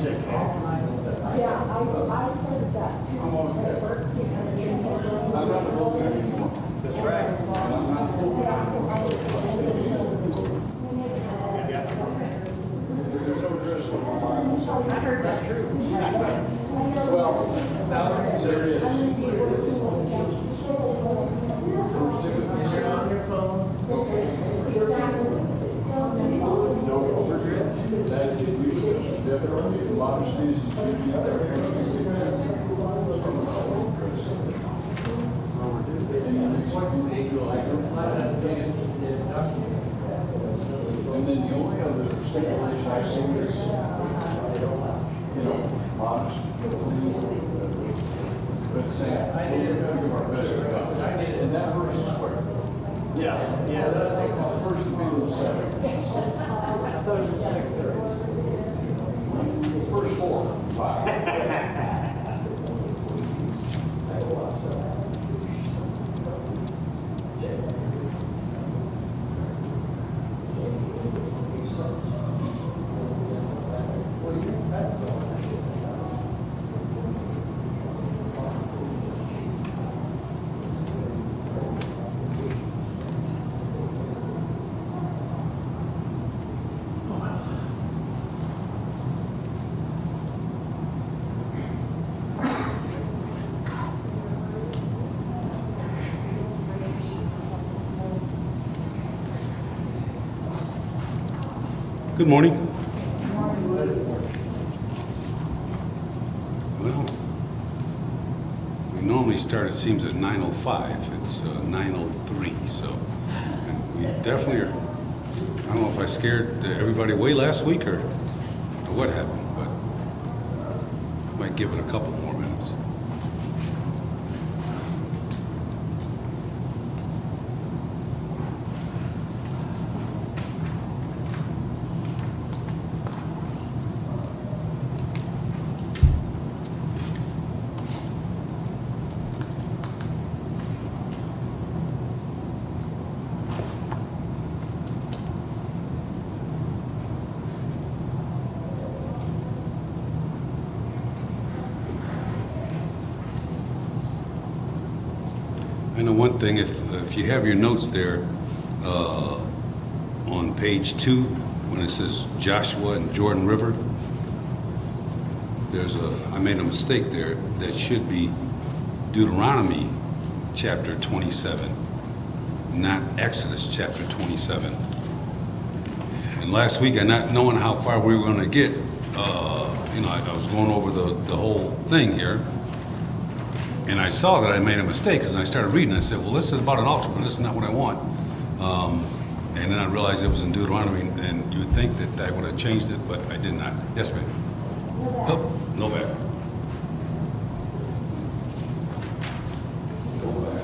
Yeah, I started that too. I'm on At work, I'm not the road anymore. That's right. There's no dress on my Bible. I heard that's true. Well, there is. First Timothy They're on your phones. no overdraft. That is usually definitely modesty is usually and then the only other stipulation I see is, modest, but saying, we'll give our best to God. And that verse is where? Yeah, that's First Timothy 7. I thought it was 6:30. It's verse 4, 5. Good morning. Well, we normally start, it seems, at 9:05. It's 9:03, so and we definitely are. I don't know if I scared everybody away last week or what happened, but might give it a couple more minutes. I know one thing, if you have your notes there, on page 2, when it says Joshua and Jordan River, I made a mistake there. That should be Deuteronomy chapter 27, not Exodus chapter 27. And last week, not knowing how far we were going to get, I was going over the whole thing here. And I saw that I made a mistake because I started reading. I said, well, this is about an altar, but this is not what I want. And then I realized it was in Deuteronomy, and you would think that I would have changed it, but I did not. Yes, ma'am? Oh, no back. Go back.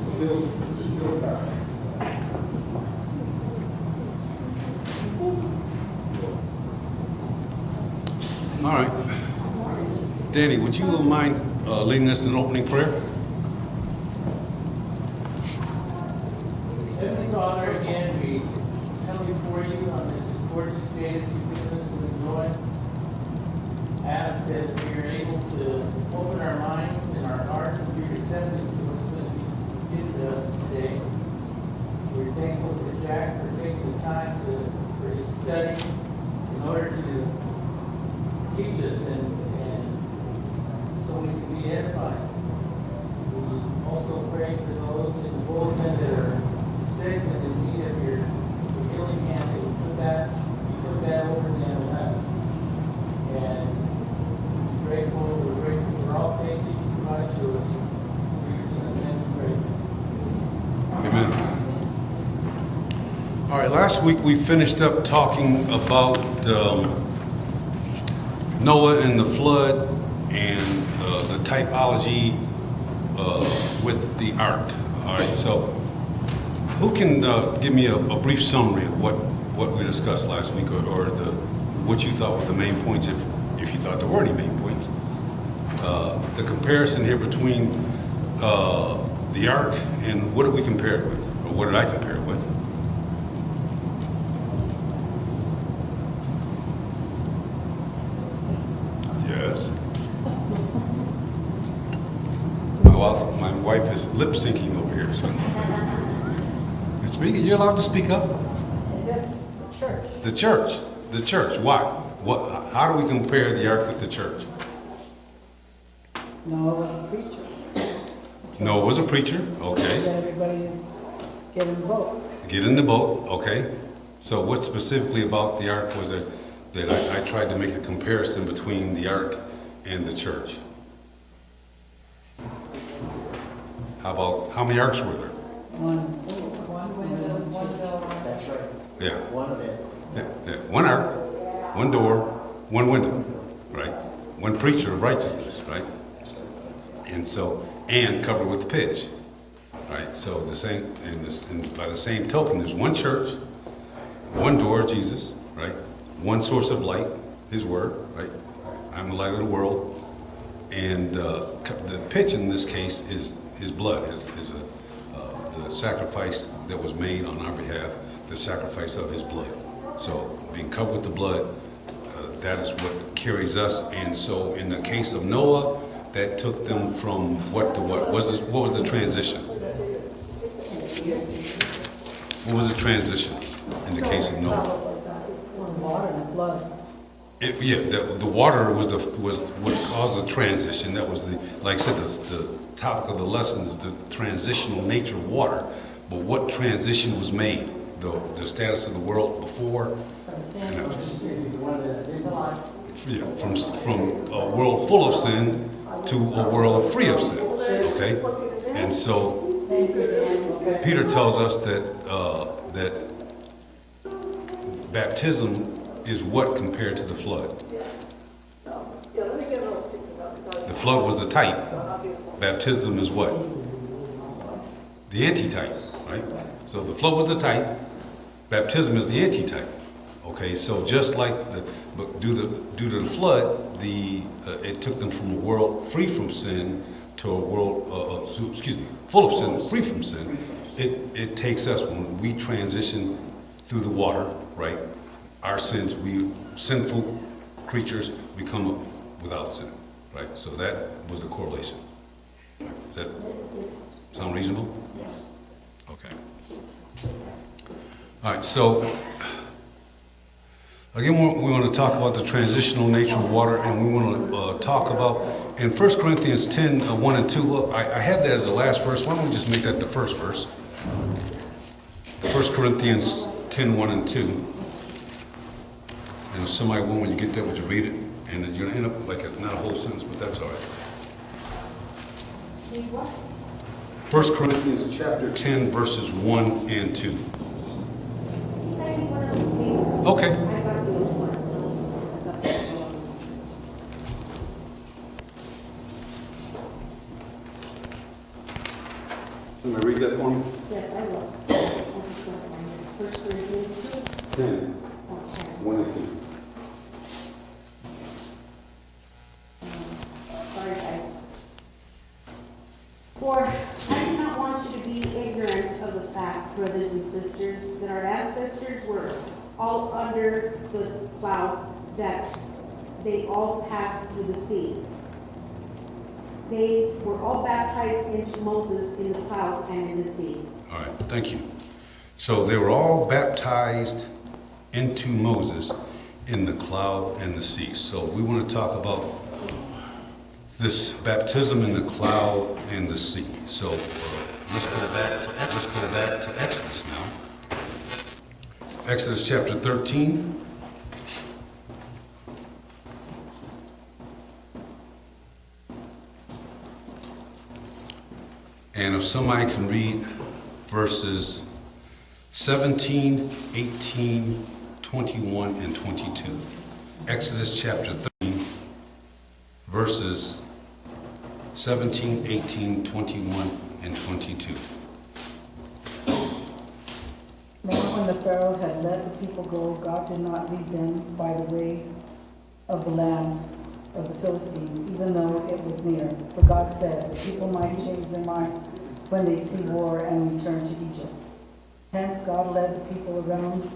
Still back. All right. Danny, would you mind leading us in an opening prayer? Heavenly Father, again, we come before you on this gorgeous day that you've given us to enjoy. Ask that we are able to open our minds and our hearts and be receptive to what's going to be given to us today. We're thankful for Jack for taking the time for his study in order to teach us and so we can be edified. We also pray for those in the bulletin that are sick and in need of your healing hand, that we put that over them last. And we're grateful for all things that you provide to us. Through your Son's name we pray. Amen. All right, last week we finished up talking about Noah and the flood and the typology with the ark. All right, so who can give me a brief summary of what we discussed last week, or what you thought were the main points, if you thought there were any main points? The comparison here between the ark, and what did we compare it with? Or what did I compare it with? Yes. My wife is lip syncing over here, so. You're allowed to speak up. Church. The church. The church. Why? How do we compare the ark with the church? No, it was a preacher. No, it was a preacher. Okay. Get everybody get in the boat. Get in the boat. Okay. So what specifically about the ark was there that I tried to make a comparison between the ark and the church? How many arks were there? One window, one door. That's right. Yeah. One of it. Yeah. One ark, one door, one window, right? One preacher of righteousness, right? And so, and covered with pitch, right? So the same, and by the same token, there's one church, one door, Jesus, right? One source of light, His Word, right? I'm the light of the world, and the pitch in this case is His blood, the sacrifice that was made on our behalf, the sacrifice of His blood. So being covered with the blood, that is what carries us. And so in the case of Noah, that took them from what to what? What was the transition? What was the transition in the case of Noah? Water and blood. The water was what caused the transition. That was like I said, the topic of the lesson is the transitional nature of water. But what transition was made? The status of the world before, and that was, from a world full of sin to a world free of sin. Okay, and so Peter tells us that baptism is what compared to the flood? The flood was the type. Baptism is what? The antitype, right? So the flood was the type. Baptism is the antitype. Okay, so just like but due to the flood, it took them from a world free from sin to a world, full of sin, free from sin. It takes us when we transition through the water, right? Our sins, we sinful creatures become without sin, right? So that was the correlation. Does that sound reasonable? Okay. All right, so again, we want to talk about the transitional nature of water, and we want to talk about, in 1 Corinthians 10, 1 and 2, well, I have that as the last verse. Why don't we just make that the first verse? 1 Corinthians 10, 1 and 2. And if somebody will, when you get there, would you read it? And you're going to end up like not a whole sentence, but that's all right. 1 Corinthians chapter 10, verses 1 and 2. Okay. Somebody read that for me? Yes, I will. I just want to find it. First Corinthians 2. 10, 1 and 2. Sorry, guys. For I do not want you to be ignorant of the fact, brothers and sisters, that our ancestors were all under the cloud, that they all passed through the sea. They were all baptized into Moses in the cloud and in the sea. All right, thank you. So they were all baptized into Moses in the cloud and the sea. So we want to talk about this baptism in the cloud and the sea. So let's go back to Exodus now. Exodus chapter 13. And if somebody can read verses 17, 18, 21, and 22. Exodus chapter 13, verses 17, 18, 21, and 22. Now when the Pharaoh had let the people go, God did not lead them by the way of the land of the Philistines, even though it was near. For God said, the people might change their minds when they see war and return to Egypt. Hence God led the people around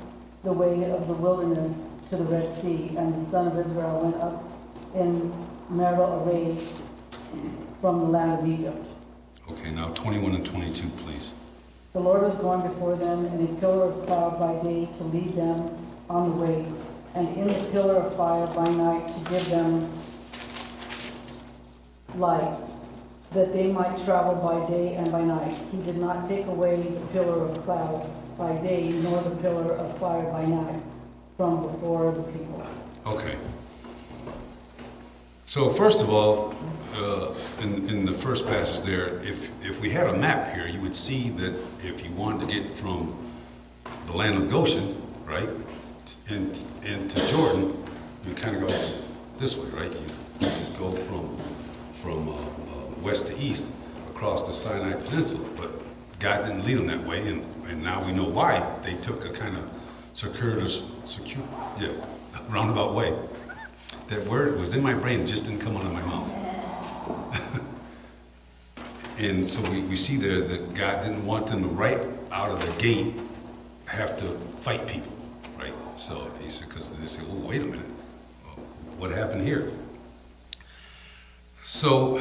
the way of the wilderness to the Red Sea, and the son of Israel went up in marital array from the land of Egypt. Okay, now 21 and 22, please. The Lord was going before them in a pillar of cloud by day to lead them on the way, and in the pillar of fire by night to give them light, that they might travel by day and by night. He did not take away the pillar of cloud by day, nor the pillar of fire by night from before the people. Okay. So first of all, in the first passage there, if we had a map here, you would see that if you wanted to get from the land of Goshen, right, into Jordan, you kind of go this way, right? You go from west to east across the Sinai Peninsula, but God didn't lead them that way, and now we know why. They took a kind of roundabout way. That word was in my brain, it just didn't come out of my mouth. And so we see there that God didn't want them to right out of the gate have to fight people, right? So he said, because they said, well, wait a minute, what happened here? So,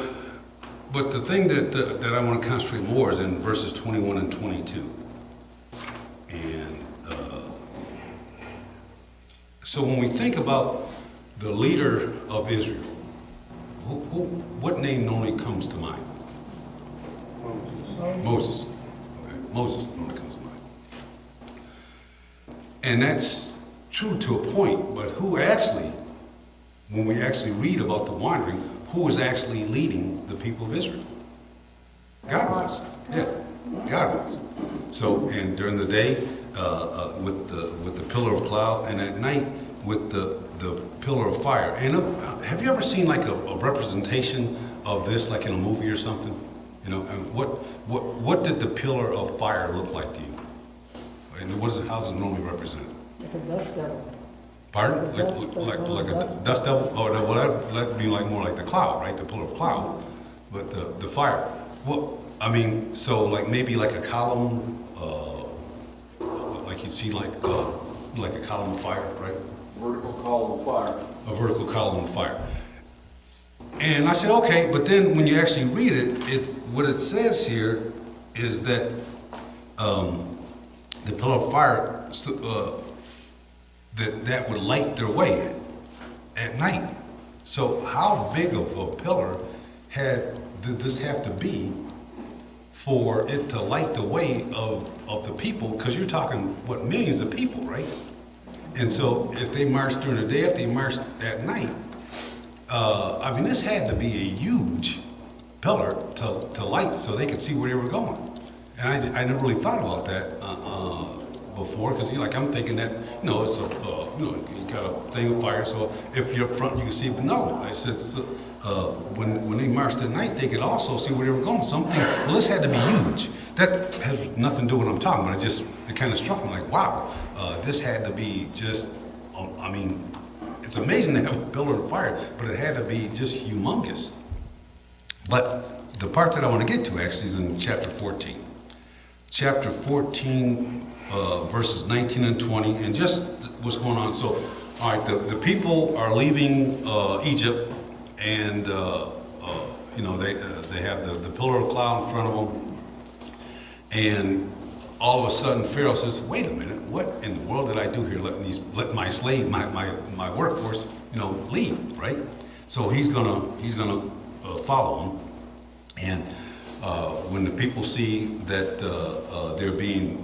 but the thing that I want to concentrate more is in verses 21 and 22. And so when we think about the leader of Israel, what name normally comes to mind? Moses. Okay. Moses normally comes to mind. And that's true to a point, but who actually, when we actually read about the wandering, who was actually leading the people of Israel? God was. Yeah, God was. So, and during the day, with the pillar of cloud, and at night with the pillar of fire. And have you ever seen like a representation of this, like in a movie or something? You know, and what did the pillar of fire look like to you? And how's it normally represented? Like a dust devil. Pardon? Like Like a dust devil? Oh, well, that'd be like more like the cloud, right? The pillar of cloud, but the fire. Well, I mean, so like maybe like a column, like you'd see like a column of fire, right? Vertical column of fire. A vertical column of fire. And I said, okay, but then when you actually read it, it's what it says here is that the pillar of fire that would light their way at night. So how big of a pillar did this have to be for it to light the way of the people? Because you're talking, what, millions of people, right? And so if they marched during the day, if they marched at night, I mean, this had to be a huge pillar to light so they could see where they were going. And I never really thought about that before, because I'm thinking that, it's you got a thing of fire, so if you're up front, you can see, but no, I said, when they marched at night, they could also see where they were going. So I'm thinking, well, this had to be huge. That has nothing to do with what I'm talking about. It kind of struck me like, wow, this had to be just, I mean, it's amazing to have a pillar of fire, but it had to be just humongous. But the part that I want to get to actually is in chapter 14. Chapter 14, verses 19 and 20, and just what's going on. So, all right, the people are leaving Egypt, and they have the pillar of cloud in front of them, and all of a sudden Pharaoh says, "Wait a minute, what in the world did I do here? Let my slave, my workforce, leave, right?" So he's gonna follow them, and when the people see that they're being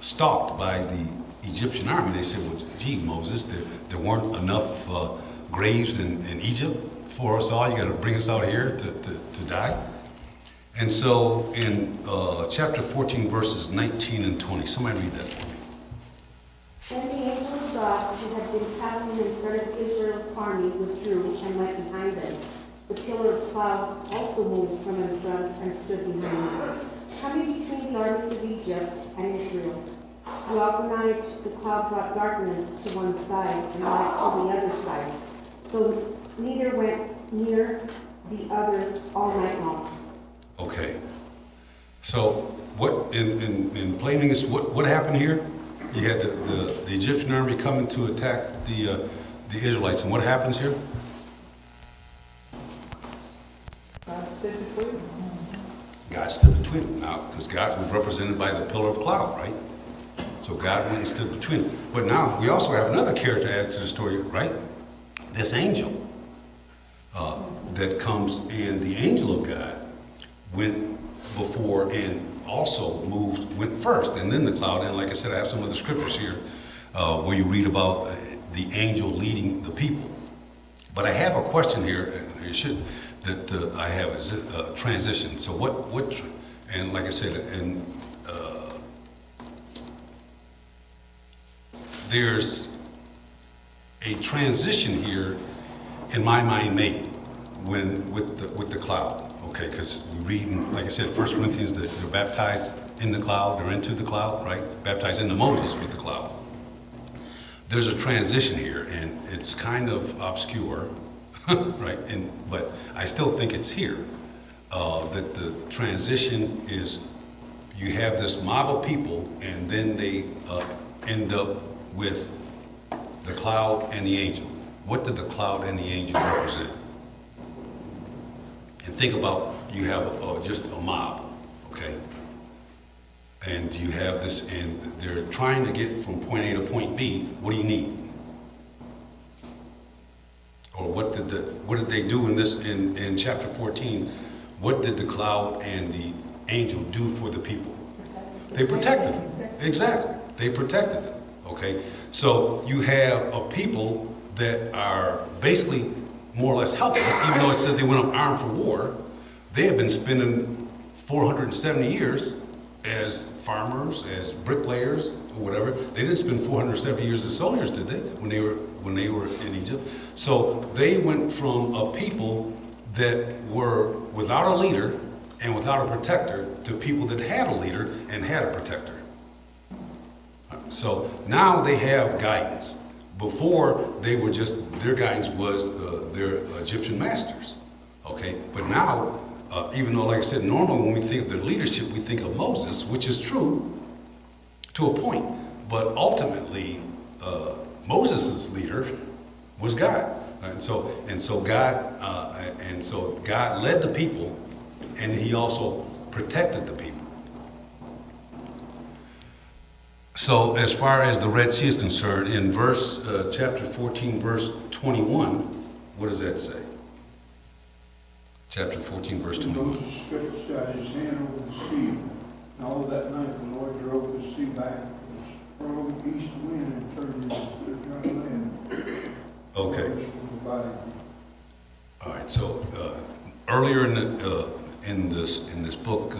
stalked by the Egyptian army, they say, "Well, gee, Moses, there weren't enough graves in Egypt for us all. You got to bring us out here to die." And so in chapter 14, verses 19 and 20, somebody read that for me. Then the angel of God, who had been traveling in front of Israel's army, withdrew and went behind them. The pillar of cloud also moved from in front and stood behind them, coming between the armies of Egypt and Israel. Throughout the night, the cloud brought darkness to one side and light to the other side, so neither went near the other all night long. Okay. So what, in plain English, what happened here? You had the Egyptian army coming to attack the Israelites, and what happens here? God stood between them. God stood between them. Now, because God was represented by the pillar of cloud, right? So God went and stood between them. But now we also have another character added to the story, right? This angel that comes, and the angel of God went before and also went first, and then the cloud. And like I said, I have some other scriptures here where you read about the angel leading the people. But I have a question here, and you should, that I have is a transition. So and like I said, and there's a transition here in my mind made with the cloud. Okay, because we read, like I said, 1 Corinthians, that they're baptized in the cloud, or into the cloud, right? Baptized into Moses with the cloud. There's a transition here, and it's kind of obscure, right? But I still think it's here, that the transition is, you have this mob of people, and then they end up with the cloud and the angel. What did the cloud and the angel represent? And think about, you have just a mob, okay? And you have this, and they're trying to get from point A to point B. What do you need? Or what did they do in chapter 14? What did the cloud and the angel do for the people? They protected them. Exactly. They protected them. Okay? So you have a people that are basically more or less helpless, even though it says they went up armed for war. They have been spending 470 years as farmers, as bricklayers, or whatever. They didn't spend 470 years as soldiers, did they? When they were in Egypt. So they went from a people that were without a leader and without a protector to people that had a leader and had a protector. So now they have guidance. Before, they were just, their guidance was their Egyptian masters, okay? But now, even though, like I said, normally when we think of their leadership, we think of Moses, which is true to a point. But ultimately, Moses' leader was God. And so God led the people, and he also protected the people. So as far as the Red Sea is concerned, in chapter 14, verse 21, what does that say? Chapter 14, verse 21. Moses stretched out his hand over the sea, and all that night the Lord drove the sea back with a strong east wind and turned it into dry land. Okay. All right. So earlier in this book,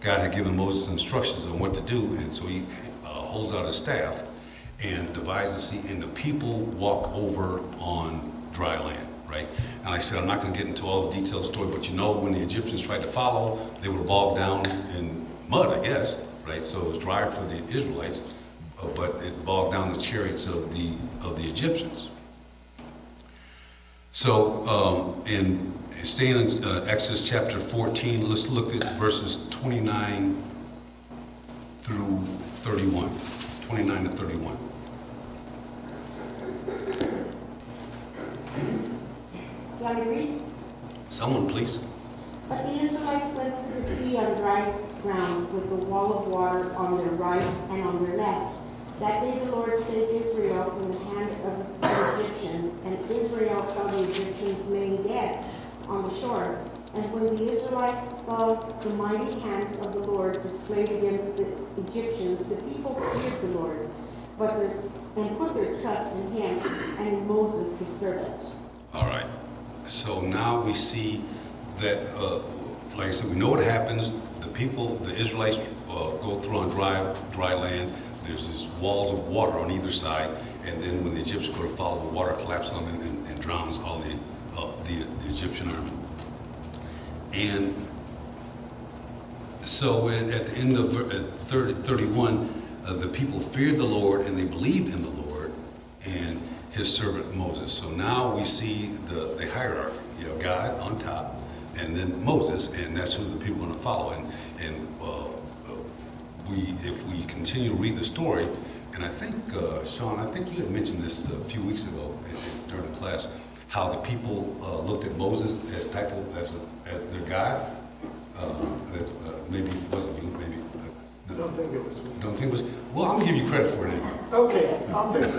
God had given Moses instructions on what to do, and so he holds out his staff and divides the sea, and the people walk over on dry land, right? And like I said, I'm not going to get into all the details of the story, but you know, when the Egyptians tried to follow, they were bogged down in mud, I guess, right? So it was dry for the Israelites, but it bogged down the chariots of the Egyptians. So staying in Exodus chapter 14, let's look at verses 29 through 31. 29 to 31. Do you want me to read? Someone, please. But the Israelites went through the sea on dry ground with a wall of water on their right and on their left. That day the Lord saved Israel from the hand of the Egyptians, and Israel saw the Egyptians laying dead on the shore. And when the Israelites saw the mighty hand of the Lord displayed against the Egyptians, the people feared the Lord, and put their trust in him and in Moses his servant. All right. So now we see that, like I said, we know what happens. The Israelites go through on dry land. There's these walls of water on either side, and then when the Egyptians go to follow, the water collapses on them and drowns all the Egyptian army. And so at the end of 31, the people feared the Lord and they believed in the Lord and his servant Moses. So now we see the hierarchy. You have God on top, and then Moses, and that's who the people are going to follow. And if we continue to read the story, and I think, Sean, I think you had mentioned this a few weeks ago during the class, how the people looked at Moses as as their God. Maybe it wasn't you, maybe. I don't think it was me. Don't think it was. Well, I'm gonna give you credit for it anyway. Okay, I'll take it.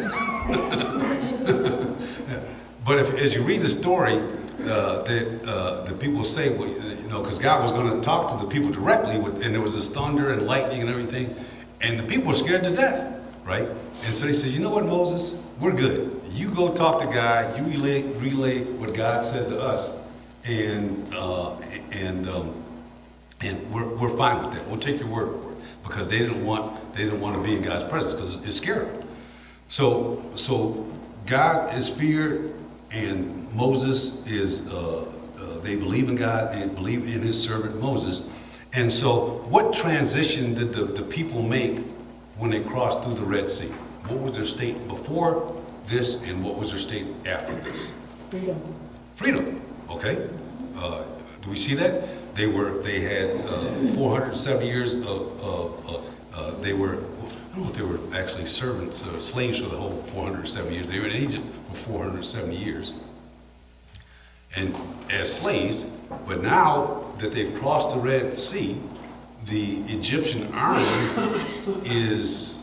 But as you read the story, the people say, well, you know, because God was going to talk to the people directly, and there was this thunder and lightning and everything, and the people were scared to death, right? And so they said, you know what, Moses, we're good. You go talk to God. You relay what God says to us, and we're fine with that. We'll take your word for it, because they didn't want to be in God's presence because it scared them. So God is feared, and Moses is, they believe in God and believe in his servant Moses. And so what transition did the people make when they crossed through the Red Sea? What was their state before this, and what was their state after this? Freedom. Freedom, okay. Do we see that? They had 470 years they were, I don't know if they were actually servants, slaves for the whole 470 years. They were in Egypt for 470 years. And as slaves, but now that they've crossed the Red Sea, the Egyptian army is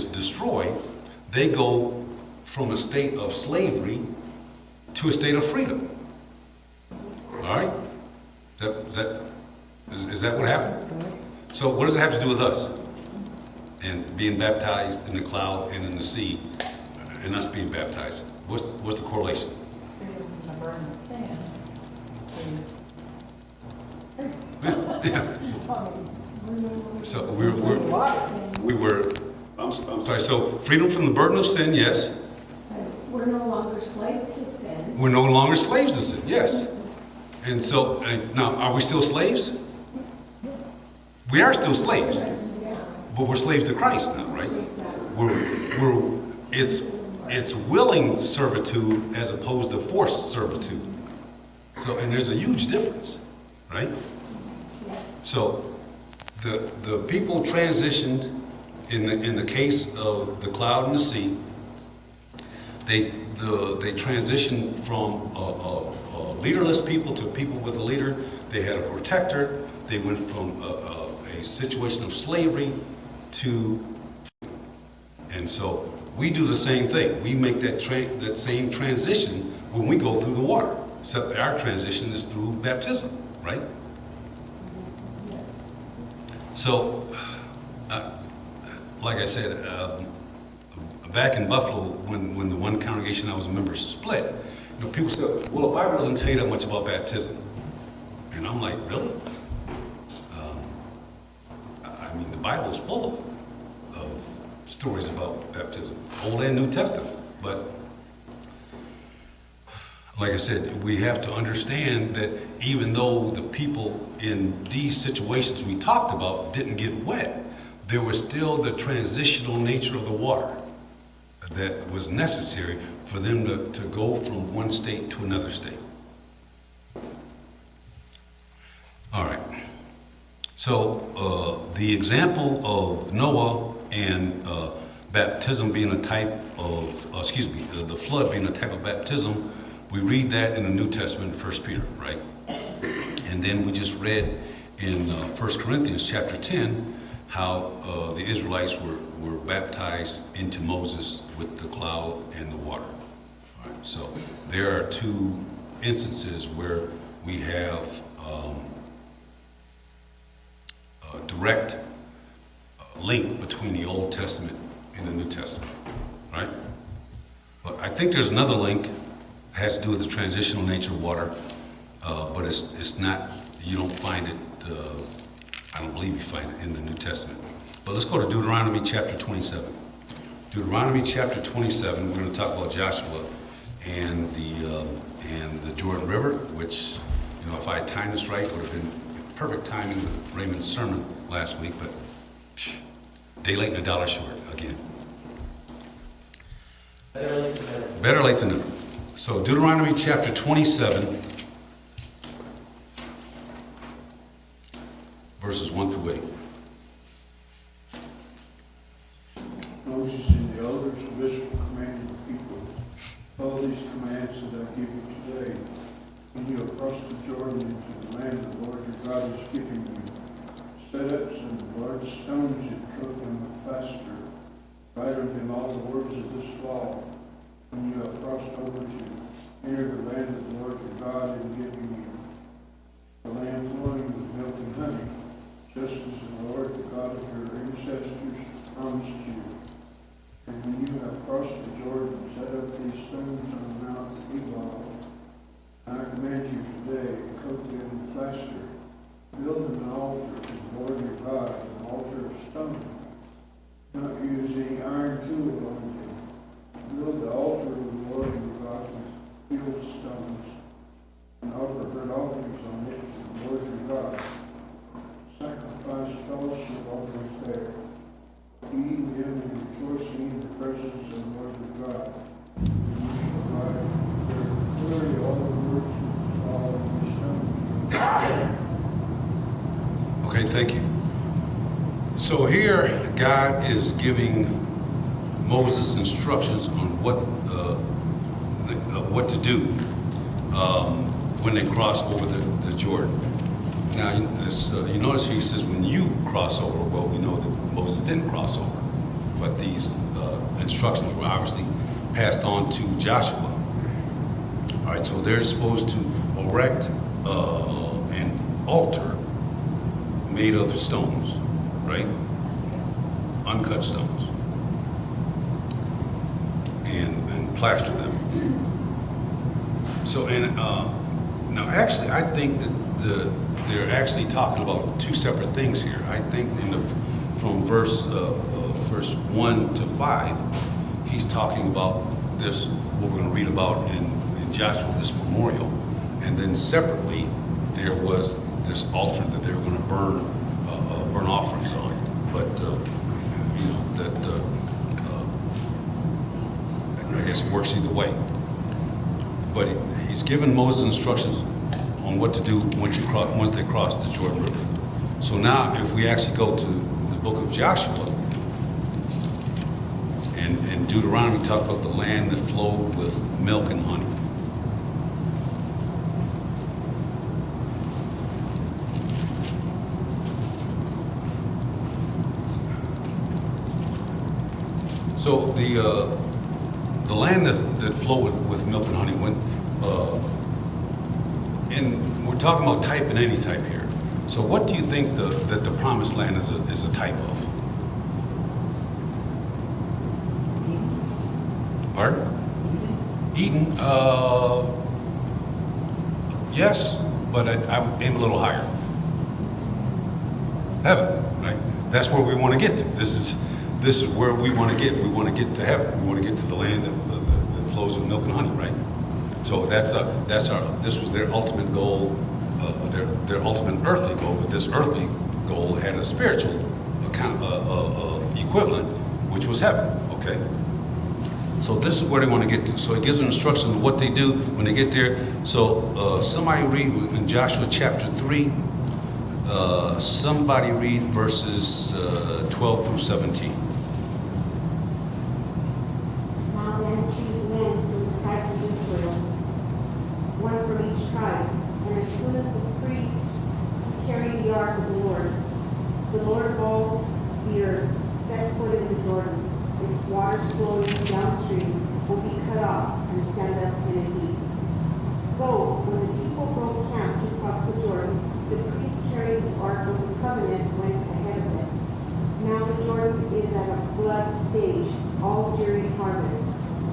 destroyed. They go from a state of slavery to a state of freedom. All right? Is that what happened? So what does it have to do with us? And being baptized in the cloud and in the sea, and us being baptized. What's the correlation? Freedom from the burden of sin. Yeah. So we were. I'm sorry. So freedom from the burden of sin, yes. We're no longer slaves to sin. We're no longer slaves to sin, yes. And so now, are we still slaves? We are still slaves, but we're slaves to Christ now, right? It's willing servitude as opposed to forced servitude. So, and there's a huge difference, right? So the people transitioned in the case of the cloud and the sea. They transitioned from leaderless people to people with a leader. They had a protector. They went from a situation of slavery to, and so we do the same thing. We make that same transition when we go through the water. So our transition is through baptism, right? So, like I said, back in Buffalo, when the one congregation I was a member split, you know, people said, well, the Bible doesn't tell you that much about baptism. And I'm like, really? I mean, the Bible is full of stories about baptism, Old and New Testament. But like I said, we have to understand that even though the people in these situations we talked about didn't get wet, there was still the transitional nature of the water that was necessary for them to go from one state to another state. All right. So the example of Noah and baptism being a type of, the flood being a type of baptism, we read that in the New Testament, 1 Peter, right? And then we just read in 1 Corinthians chapter 10 how the Israelites were baptized into Moses with the cloud and the water. All right, so there are two instances where we have a direct link between the Old Testament and the New Testament, right? But I think there's another link that has to do with the transitional nature of water, but it's not, you don't find it, I don't believe you find it in the New Testament. But let's go to Deuteronomy chapter 27. Deuteronomy chapter 27, we're going to talk about Joshua and the Jordan River, which, you know, if I had timed this right, would have been perfect timing with Raymond's sermon last week, but day late and a dollar short again. Better late than never. Better late than never. So Deuteronomy chapter 27, verses 1 through 8. give you today. When you have crossed the Jordan into the land the Lord your God is giving you, set up some large stones and coat them with plaster. Write on them all the words of this law. When you have crossed over to enter the land of the Lord your God is giving you, the land flowing with milk and honey, just as the Lord, the God of your ancestors, promised you. And when you have crossed the Jordan, set up these stones on Mount Ebal. I command you today to coat them with plaster. Build an altar to the Lord your God, an altar of stone. Not use any iron tool on them. Build the altar of the Lord your God with field stones, and offer burnt offerings on it to the Lord your God. Sacrifice fellowship offerings there, eating them and rejoicing in the presence of the Lord your God. And you shall write there clearly all the words of all the stones. Okay, thank you. So here, God is giving Moses instructions on what to do when they cross over the Jordan. Now, you notice he says, when you cross over, well, we know that Moses didn't cross over, but these instructions were obviously passed on to Joshua. All right, so they're supposed to erect an altar made of stones, right? Uncut stones. And plaster them. So, now actually, I think that they're actually talking about two separate things here. I think from verse 1 to 5, he's talking about this, what we're going to read about in Joshua, this memorial. And then separately, there was this altar that they were going to burn offerings on. But, I guess it works either way. But he's given Moses instructions on what to do once they cross the Jordan River. So now, if we actually go to the book of Joshua, and Deuteronomy talk about the land that flowed with milk and honey. So the land that flowed with milk and honey, and we're talking about type and any type here. So what do you think that the promised land is a type of? Pardon? Eden? Yes, but I would aim a little higher. Heaven, right? That's where we want to get to. This is where we want to get. We want to get to heaven. We want to get to the land that flows with milk and honey, right? So this was their ultimate goal, their ultimate earthly goal. But this earthly goal had a spiritual equivalent, which was heaven. Okay. So this is where they want to get to. So it gives them instructions on what they do when they get there. So somebody read in Joshua chapter 3. Somebody read verses 12 through 17. Now then choose men from the tribes of Israel, one from each tribe. And as soon as the priest carried the ark of the Lord of all the earth set foot in the Jordan, its waters flowing downstream will be cut off and stand up in a heap. So when the people broke camp to cross the Jordan, the priest carrying the ark of the covenant went ahead of them. Now the Jordan is at a flood stage, all during harvest.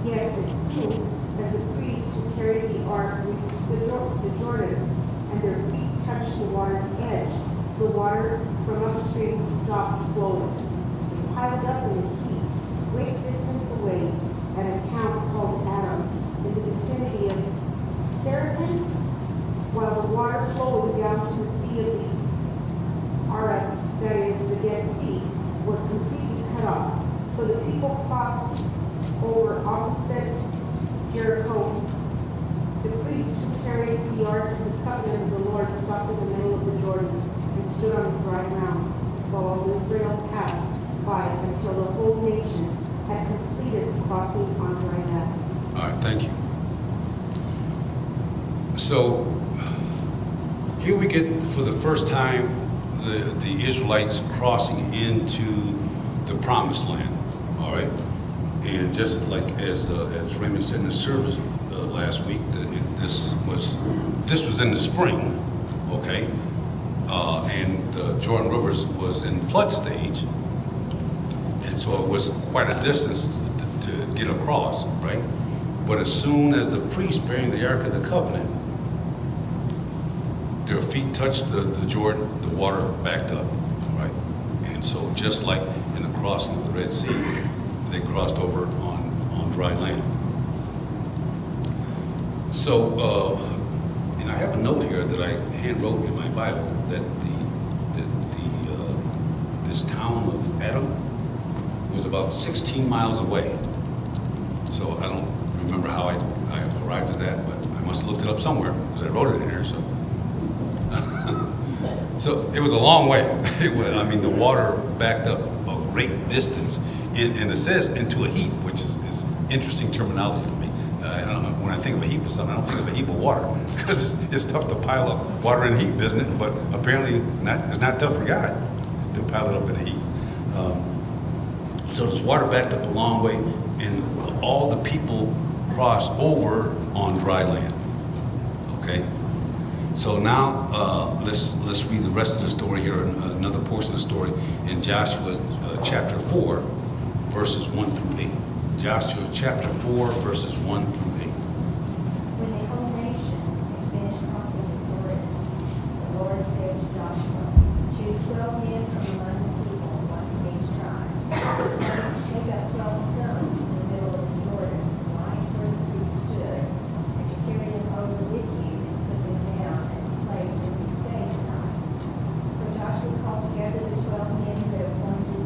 Yet as soon as the priests who carried the ark reached the Jordan, and their feet touched the water's edge, the water from upstream stopped flowing. It piled up in a heap, great distance away, at a town called Adam, in the vicinity of Seraphim, while the water flowing down to the sea of the Arab, that is, the Dead Sea, was completely cut off. So the people crossed over opposite Jericho. The priest who carried the ark of the covenant of the Lord stopped in the middle of the Jordan and stood on dry ground, while all Israel passed by until the whole nation had completed crossing on dry land. All right, thank you. So here we get, for the first time, the Israelites crossing into the promised land, all right? And just like as Raymond said in the service last week, this was in the spring, okay? And the Jordan River was in flood stage, and so it was quite a distance to get across, right? But as soon as the priests bearing the Ark of the Covenant, their feet touched the Jordan, the water backed up, right? And so just like in the crossing of the Red Sea, they crossed over on dry land. So, and I have a note here that I hand wrote in my Bible that this town of Adam was about 16 miles away. So I don't remember how I arrived at that, but I must have looked it up somewhere because I wrote it in here. So, so it was a long way. I mean, the water backed up a great distance, and it says into a heap, which is interesting terminology to me. I don't know, when I think of a heap of something, I don't think of a heap of water because it's tough to pile up water in a heap, isn't it? But apparently, it's not tough for God to pile it up in a heap. So there's water backed up a long way, and all the people crossed over on dry land. Okay. So now let's read the rest of the story here, another portion of the story in Joshua chapter 4, verses 1 through 8. Joshua chapter 4, verses 1 through 8. When the whole nation had finished crossing the Jordan, the Lord said to Joshua, "Choose 12 men from among the people, one from each tribe. Take up 12 stones from the middle of the Jordan, right where the priest stood, and to carry them over with you and put them down at the place where you stay tonight." So Joshua called together the 12 men who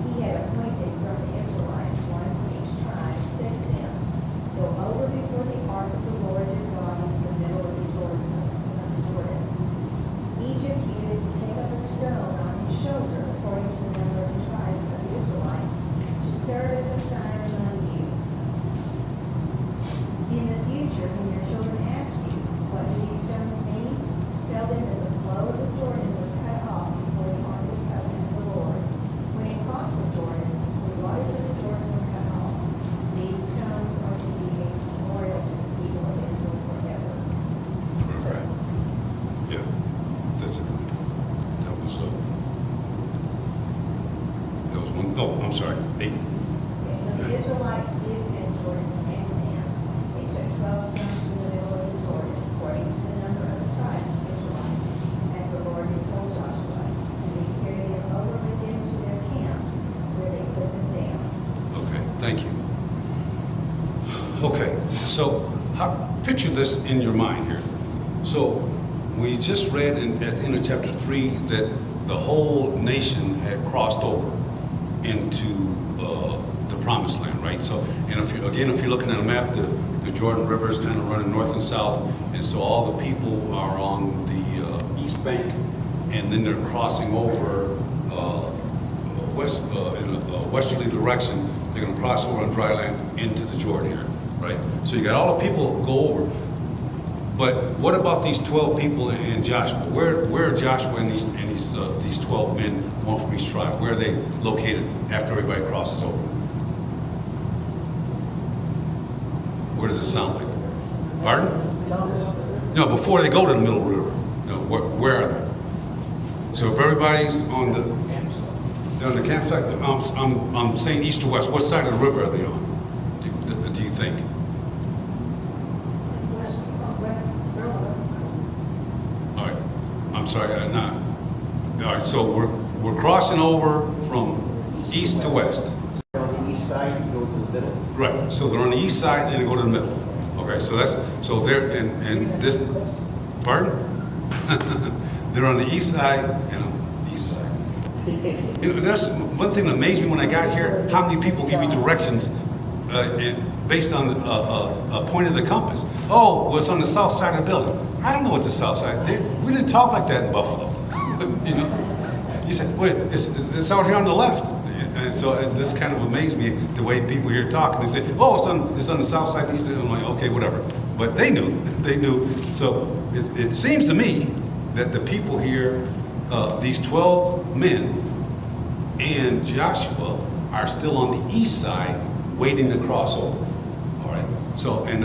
he had appointed from the Israelites, one from each tribe, and said to them, "Go over before the ark of the Lord your God into the middle of the Jordan. Each of you is to take up a stone on his shoulder, according to the number of the tribes of the Israelites, to serve as a sign among you. In the future, when your children ask you, 'What do these stones mean?' tell them that the flow of the Jordan was cut off before the ark of the covenant of the Lord. When it crossed the Jordan, the waters of the Jordan were cut off. These stones are to be a memorial to the people of Israel forever." Right. Yeah. That was one. Oh, I'm sorry. 8. Okay, so the Israelites did as Jordan commanded them. They took 12 stones from the middle of the Jordan, according to the number of the tribes of the Israelites, as the Lord had told Joshua, and they carried them over with them to their camp, where they put them down. Okay, thank you. Okay, so picture this in your mind here. So we just read at the end of chapter 3 that the whole nation had crossed over into the promised land, right? So, and if you're looking at a map, the Jordan River is kind of running north and south, and so all the people are on the east bank, and then they're crossing over in a westerly direction. They're going to cross over on dry land into the Jordan here, right? So you got all the people go over. But what about these 12 people in Joshua? Where are Joshua and these 12 men, one from each tribe? Where are they located after everybody crosses over? Where does it sound like? Pardon? No, before they go to the middle river. No, where are they? So if everybody's on the campsite, I'm saying east or west. What side of the river are they on? Do you think? All right. I'm sorry, not. All right. So we're crossing over from east to west. On the east side, you go to the middle. Right. So they're on the east side and they go to the middle. Okay. So they're and this. Pardon? They're on the east side and on the east side. You know, that's one thing that amazed me when I got here. How many people give you directions based on a point of the compass? Oh, well, it's on the south side of the building. I don't know what's the south side. We didn't talk like that in Buffalo. You know, you said, wait, it's out here on the left. And so this kind of amazed me the way people here talk. And they say, oh, it's on the south side, east side. I'm like, okay, whatever. but they knew, they knew. So it seems to me that the people here, these 12 men and Joshua are still on the east side waiting to cross over. All right. So, and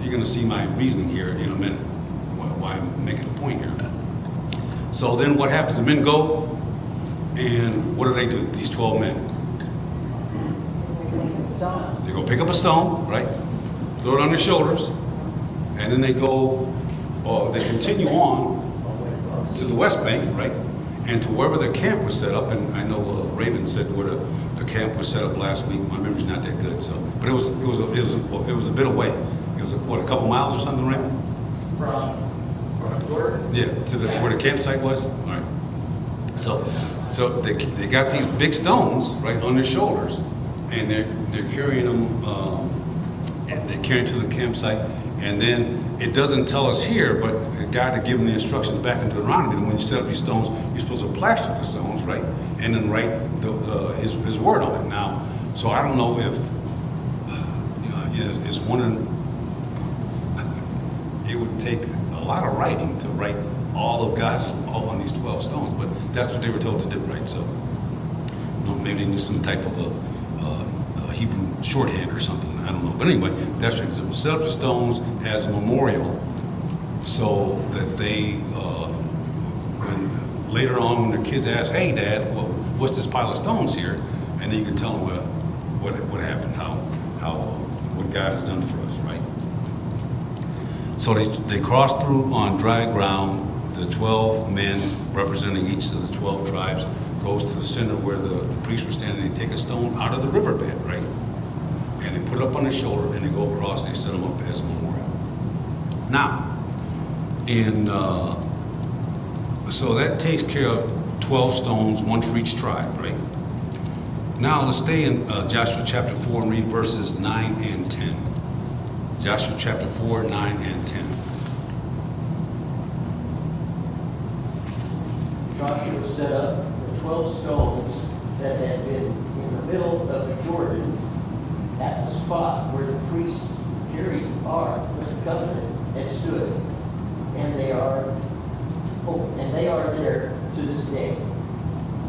you're going to see my reasoning here in a minute, why I'm making a point here. So then what happens? The men go, and what do? These 12 men? They go pick up a stone, right? Throw it on their shoulders, and then they go, or they continue on to the west bank, right? And to wherever their camp was set up, and I know Raven said where the camp was set up last week. My memory's not that good, so, but it was a bit away. It was a couple miles or something, Raven? From Jordan? Yeah, to where the campsite was. All right. So they got these big stones right on their shoulders, and they're carrying them, and they're carrying to the campsite. And then it doesn't tell us here, but God had given the instructions back in Deuteronomy that when you set up these stones, you're supposed to plaster the stones, right? And then write his word on it. Now, so I don't know if it's one of, it would take a lot of writing to write all of God's all on these 12 stones, but that's what they were told to do, right? So maybe they knew some type of a Hebrew shorthand or something. I don't know. But anyway, that's right. So set up the stones as a memorial so that they, when later on when their kids ask, hey, Dad, well, what's this pile of stones here? And then you can tell them what happened, what God has done for us, right? So they crossed through on dry ground. The 12 men representing each of the 12 tribes goes to the center where the priests were standing. They take a stone out of the riverbed, right? And they put it up on their shoulder, and they go across, and they set them up as a memorial. Now, so that takes care of 12 stones, one for each tribe, right? Now, let's stay in Joshua chapter 4 and read verses 9 and 10. Joshua chapter 4, 9 and 10. Joshua set up the 12 stones that had been in the middle of the Jordan at the spot where the priests carried the ark of the covenant had stood. And they are there to this day.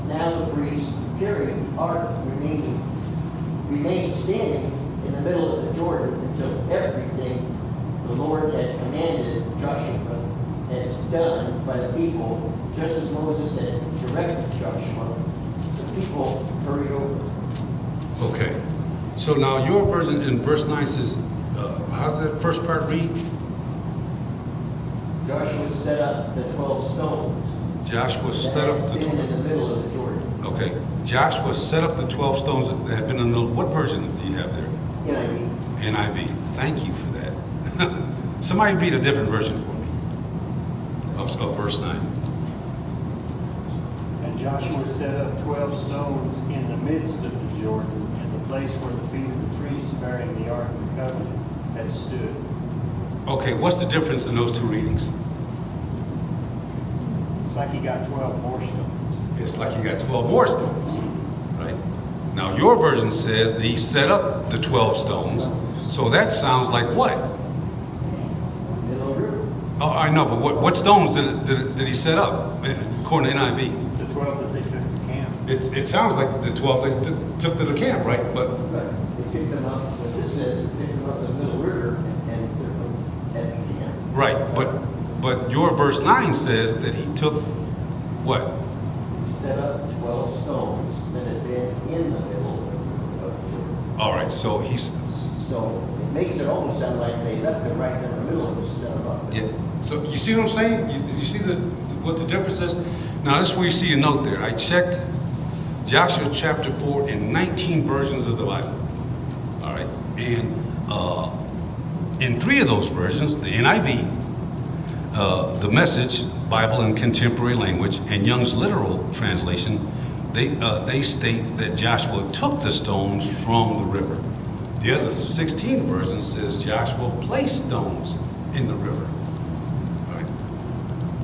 Now the priests carried the ark remained standing in the middle of the Jordan until everything the Lord had commanded Joshua is done by the people, just as Moses had directed Joshua. The people hurried over. Okay. So now your version in verse 9 says, how's that first part read? Joshua set up the 12 stones. Joshua set up the that had been in the middle of the Jordan. Okay. Joshua set up the 12 stones that had been in the middle. What version do you have there? NIV. NIV. Thank you for that. Somebody read a different version for me of verse 9. And Joshua set up 12 stones in the midst of the Jordan, in the place where the feet of the priests bearing the Ark of the Covenant had stood. Okay, what's the difference in those two readings? It's like he got 12 more stones. It's like you got 12 more stones, right? Now your version says that he set up the 12 stones, so that sounds like what? Middle River. Oh, I know, but what stones did he set up according to NIV? The 12 that they took to camp. It sounds like the 12 they took to the camp, right? But Right. They picked them up, but this says they picked them up in the Middle River and took them at the camp. right, but your verse 9 says that he took what? He set up 12 stones that had been in the middle of the Jordan. All right, so he's So it makes it almost sound like they left it right in the middle and set them up. yeah. So you see what I'm saying? You see what the difference is? Now this is where you see a note there. I checked Joshua chapter 4 in 19 versions of the Bible. All right, and in 3 of those versions, the NIV, the Message Bible in Contemporary Language, and Young's Literal Translation, they state that Joshua took the stones from the river. The other 16 versions says Joshua placed stones in the river. All right.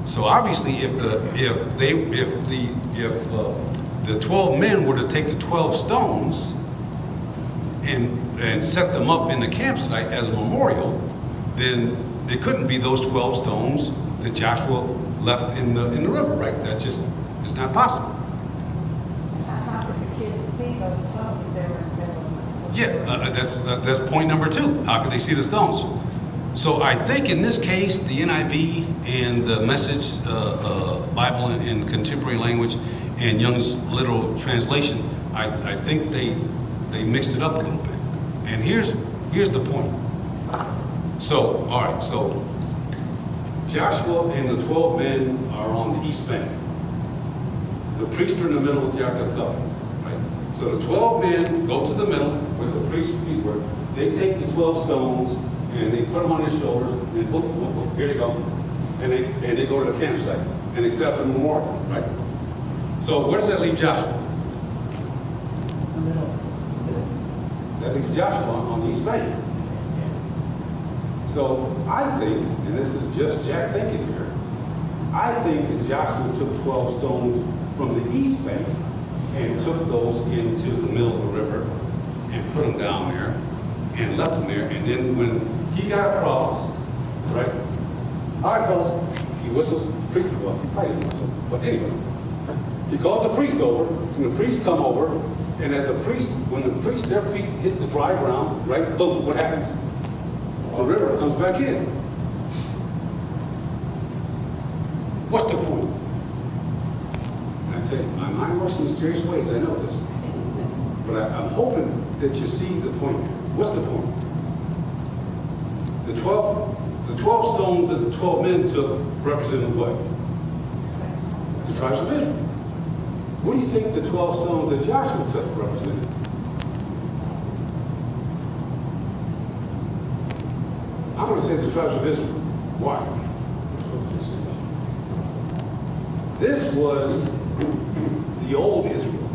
So obviously, if the 12 men were to take the 12 stones and set them up in the campsite as a memorial, then it couldn't be those 12 stones that Joshua left in the river, right? That just is not possible. How could the kids see those stones if they were in the middle of the? Yeah, that's point number 2. How could they see the stones? So I think in this case, the NIV and the Message Bible in contemporary language and Young's literal translation, I think they mixed it up a little bit. And here's the point. So, all right, so Joshua and the 12 men are on the east bank. The priests are in the middle of the Ark of the Covenant, right? So the 12 men go to the middle where the priest's feet were. They take the 12 stones and they put them on their shoulders. And boom, boom, boom, here they go. And they go to the campsite and they set up the memorial, right? So where does that leave Joshua? The middle. That leaves Joshua on the east bank. So I think, and this is just Jack thinking here, I think that Joshua took 12 stones from the east bank and took those into the middle of the river and put them down there and left them there. And then when he got across, right? All right, fellas, he whistles, well, I didn't whistle, but anyway. He calls the priest over, and the priest come over, and as the priest, when the priest, their feet hit the dry ground, right, boom, what happens? The river comes back in. What's the point? I tell you, my mind works in mysterious ways, I know this. But I'm hoping that you see the point here. What's the point? The 12 stones that the 12 men took represented what? The tribes of Israel. What do you think the 12 stones that Joshua took represented? I'm going to say the tribes of Israel. Why? This was the old Israel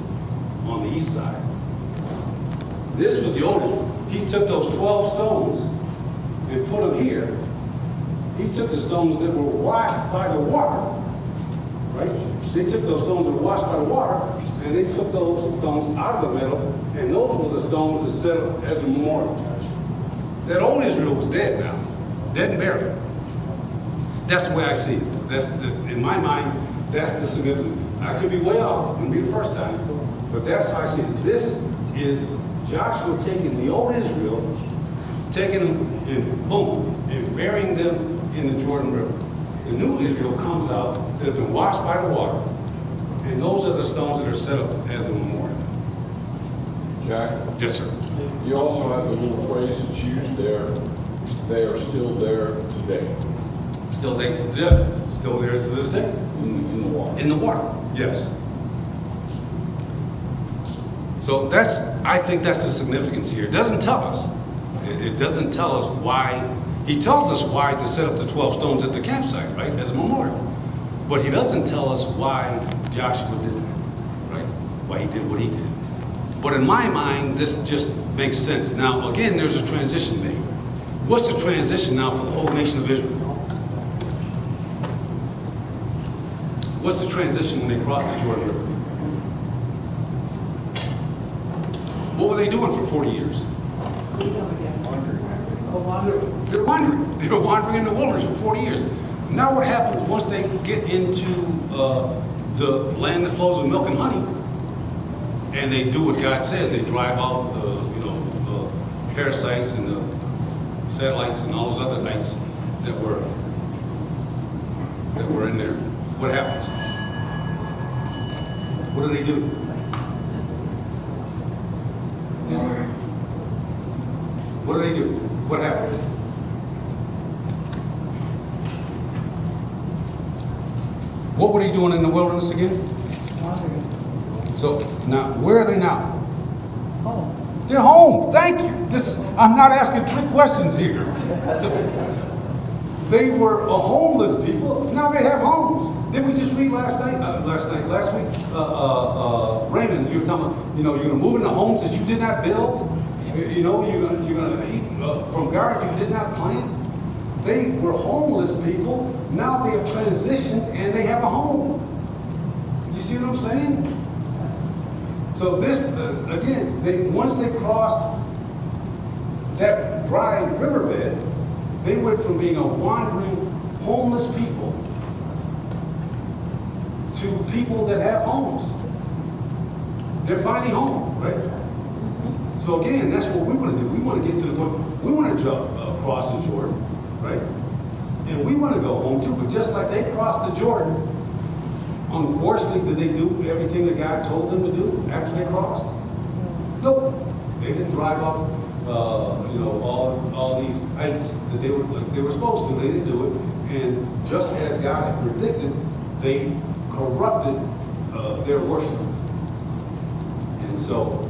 on the east side. This was the old Israel. He took those 12 stones and put them here. He took the stones that were washed by the water, right? They took those stones that were washed by the water, and they took those stones out of the middle, and those were the stones that set up as a memorial. That old Israel was dead now, dead and buried. That's the way I see it. In my mind, that's the significance. I could be way off, it wouldn't be the first time, but that's how I see it. This is Joshua taking the old Israel, taking them and boom, and burying them in the Jordan River. The new Israel comes out that have been washed by the water, and those are the stones that are set up as the memorial. Jack? Yes, sir. You also have the little phrase that's used there, they are still there today, Still there to this day. in the water. In the water, yes. So I think that's the significance here. It doesn't tell us. It doesn't tell us why. He tells us why to set up the 12 stones at the campsite, right, as a memorial. But he doesn't tell us why Joshua did that, right? Why he did what he did. But in my mind, this just makes sense. Now, again, there's a transition made. What's the transition now for the whole nation of Israel? What's the transition when they crossed the Jordan River? What were they doing for 40 years? They were wandering. They were wandering in the wilderness for 40 years. Now what happens once they get into the land that flows with milk and honey, and they do what God says? They drive out the parasites and the satellites and all those other ites that were in there. What happens? What do they do? What do they do? What happens? What were they doing in the wilderness again? So now, where are they now? Home. They're home. Thank you. I'm not asking trick questions here. They were a homeless people. Now they have homes. Didn't we just read last week? Raymond, you were talking about, you're going to move into homes that you did not build. You're going to eat from gardens you did not plant. They were homeless people. Now they have transitioned and they have a home. You see what I'm saying? So this, again, once they crossed that dry riverbed, They went from being a wandering, homeless people to people that have homes. They're finally home, right? So again, that's what we want to do. We want to get to the point, we want to jump across the Jordan, right? And we want to go home too, but just like they crossed the Jordan, unfortunately, did they do everything that God told them to do after they crossed? Nope. They didn't drive up, all these heights that they were supposed to. They didn't do it. And just as God had predicted, they corrupted their worship. And so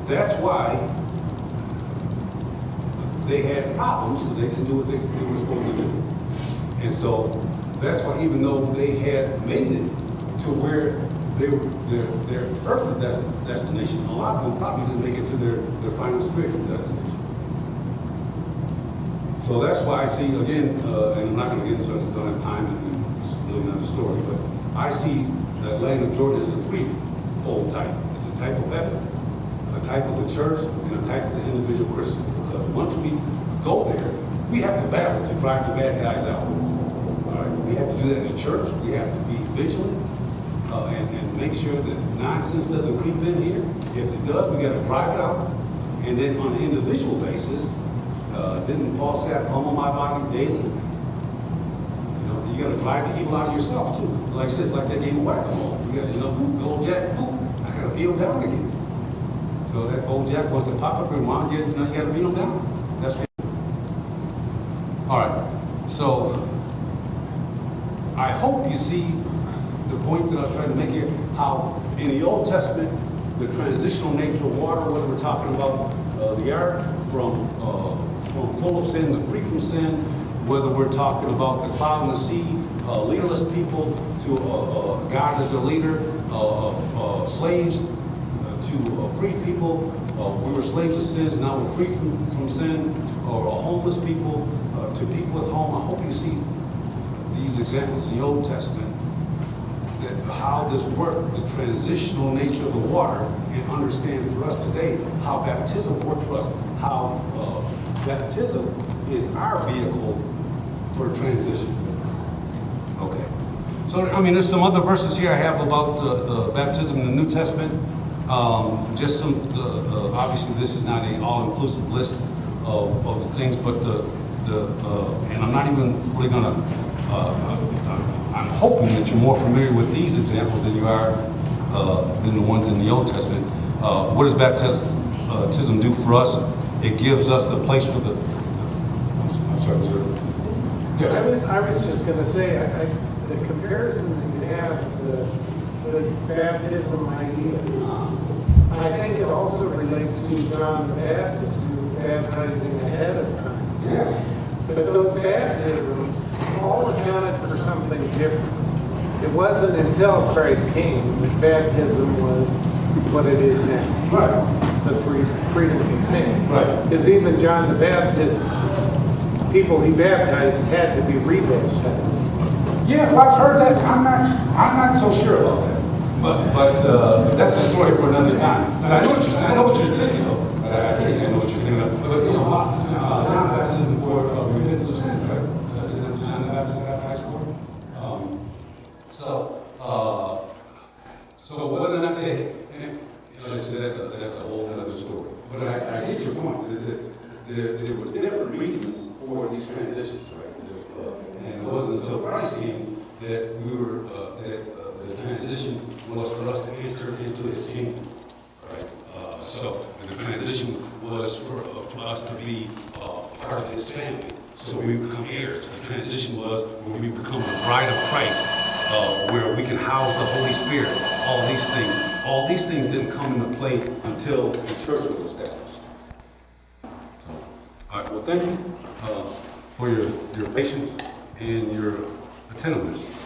that's why they had problems, because they didn't do what they were supposed to do. And so that's why, even though they had made it to where they were their earthly destination, a lot of them probably didn't make it to their final spiritual destination. So that's why I see, again, and I'm not going to get into it, don't have time, and it's really another story, but I see the land of Jordan as a threefold type. It's a type of heaven, a type of the church, and a type of the individual Christian. Because once we go there, we have to battle to drive the bad guys out. All right? We have to do that in the church. We have to be vigilant and make sure that nonsense doesn't creep in here. If it does, we got to drive it out. And then on an individual basis, didn't Paul say, I pummel my body daily? You got to drive the evil out of yourself too. Like I said, it's like that game of whack-a-mole. You got to, boop, old Jack, boop, I got to beat him down again. So that old Jack wants to pop up and remind you, you got to beat him down. That's right. All right. So I hope you see the points that I'm trying to make here. How in the Old Testament, the transitional nature of water, whether we're talking about the ark from full of sin to free from sin, whether we're talking about the cloud and the sea, leaderless people to God as their leader, of slaves to free people. We were slaves of sins, now we're free from sin, or homeless people to people with home. I hope you see these examples in the Old Testament, that how this worked, the transitional nature of the water, and understand for us today how baptism works for us, how baptism is our vehicle for transition. Okay. So, there's some other verses here I have about the baptism in the New Testament. Just some, obviously this is not an all-inclusive list of the things, but and I'm not even really gonna, I'm hoping that you're more familiar with these examples than you are than the ones in the Old Testament. What does baptism do for us? It gives us the place for the, I'm sorry, sir. Yes. I was just going to say, the comparison that you have, the baptism idea, I think it also relates to John the Baptist, who was baptizing ahead of time. Yes. But those baptisms all accounted for something different. It wasn't until Christ came that baptism was what it is now. Right. The freedom from sin. Right. Because even John the Baptist, people he baptized had to be rebaptized. Yeah, well, I've heard that. I'm not so sure about that. But that's a story for another time. But I know what you're saying. I know what you're thinking of. I think I know what you're thinking of. But John the Baptist for repentance of sin, right? Didn't John the Baptist baptized for? So whether or not they, that's a whole other story. But I get your point. There was different reasons for these transitions, right? And it wasn't until Christ came that we were the transition was for us to enter into His kingdom, right? So the transition was for us to be part of His family, so we become heirs. The transition was when we become the bride of Christ, where we can house the Holy Spirit. All these things didn't come into play until the church was established. So, all right. Well, thank you for your patience and your attentiveness.